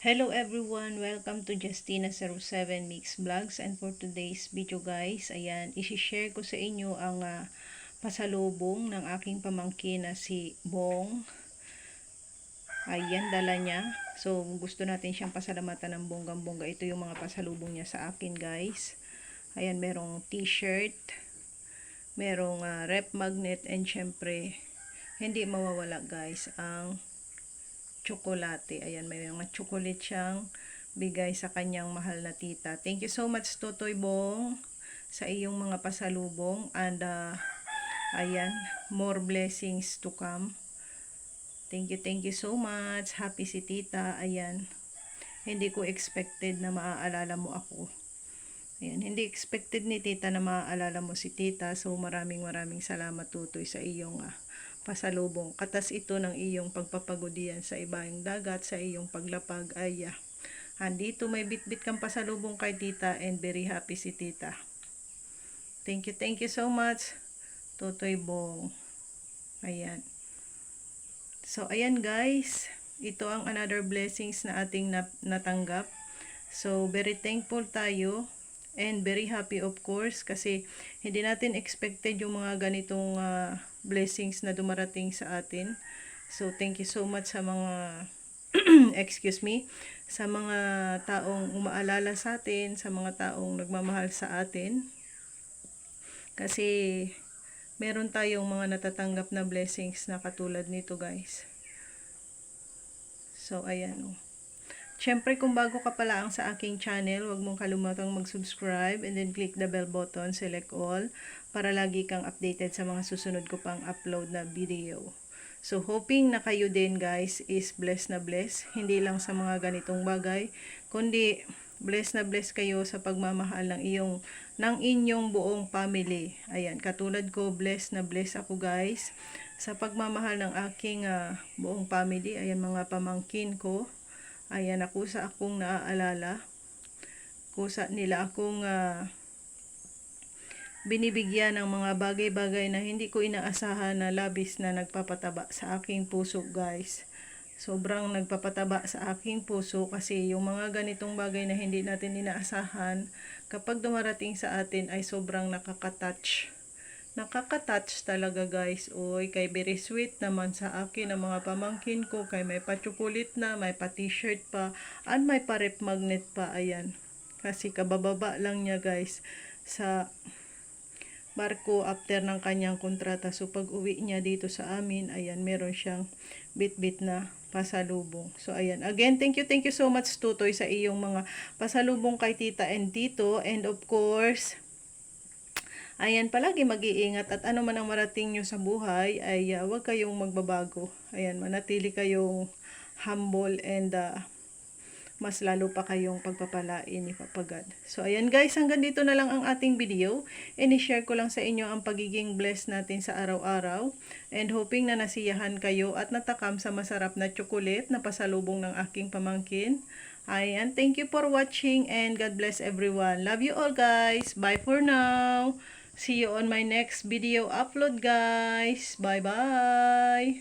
Hello everyone! Welcome to Justina07 Mix Vlogs, and for today's video guys, ayan, isi-share ko sa inyo ang pasalubong ng aking pamangkin na si Bong. Ayan, dala niya. So, gusto natin siyang pasalamatan ng bonggang-bongga. Ito yung mga pasalubong niya sa akin guys. Ayan, merong t-shirt, merong rep magnet, and syempre, hindi mawawala guys ang tsokolate. Ayan, may mga chocolate siyang bigay sa kanyang mahal na tita. Thank you so much, Totoy Bong, sa iyong mga pasalubong. And, ayan, more blessings to come. Thank you so much. Happy si tita. Ayan, hindi ko expected na maaalala mo ako. Ayan, hindi expected ni tita na maaalala mo si tita. So, maraming salamat, Totoy, sa iyong pasalubong. Katas ito ng iyong pagpapagodian sa ibaing dagat, sa iyong paglapag. Ay, andito may bitbit kang pasalubong kay tita, and very happy si tita. Thank you so much, Totoy Bong. Ayan. So, ayan guys. Ito ang another blessings na ating natanggap. So, very thankful tayo. And very happy of course, kasi hindi natin expected yung mga ganitong blessings na dumarating sa atin. So thank you so much sa mga excuse me, sa mga taong umaalala sa atin, sa mga taong nagmamahal sa atin. Kasi meron tayong mga natatanggap na blessings na katulad nito guys. So ayan Siyempre, kung bago ka pa lang sa aking channel, huwag mong kalimutang mag-subscribe and then click the bell button, select all, para lagi kang updated sa mga susunod ko pang upload na video. So, hoping na kayo din guys is blessed na blessed, hindi lang sa mga ganitong bagay, kundi blessed na blessed kayo sa pagmamahal ng inyong buong family. Ayan, katulad ko, blessed na blessed ako guys sa pagmamahal ng aking buong family. Ayan, mga pamangkin ko. Ayan, kusa akong naaalala. Kusa nila akong binibigyan ng mga bagay-bagay na hindi ko inaasahan na labis na nagpapataba sa aking puso guys. Sobrang nagpapataba sa aking puso kasi yung mga ganitong bagay na hindi natin inaasahan, kapag dumarating sa atin ay sobrang nakaka-touch. Nakaka-touch talaga guys. Oy, kay very sweet naman sa akin ang mga pamangkin ko. Kay may pa-chocolate na, may pa-t-shirt pa, at may pa-rep magnet pa. Ayan. Kasi kabababa lang niya guys sa barko after ng kanyang kontrata. So pag uwi niya dito sa amin, ayan, meron siyang bit-bit na pasalubong. So ayan, again, thank you so much Tutoy sa iyong mga pasalubong kay tita and tito. And of course, ayan, palagi mag-iingat at ano man ang marating nyo sa buhay ay huwag kayong magbabago. Ayan, manatili kayong humble and mas lalo pa kayong pagpapalain ni Papa God. So ayan guys, hanggang dito na lang ang ating video. And i-share ko lang sa inyo ang pagiging blessed natin sa araw-araw. And hoping na nasiyahan kayo at natakam sa masarap na chocolate na pasalubong ng aking pamangkin. Ayan, thank you for watching and God bless everyone. Love you all guys. Bye for now. See you on my next video upload guys. Bye bye.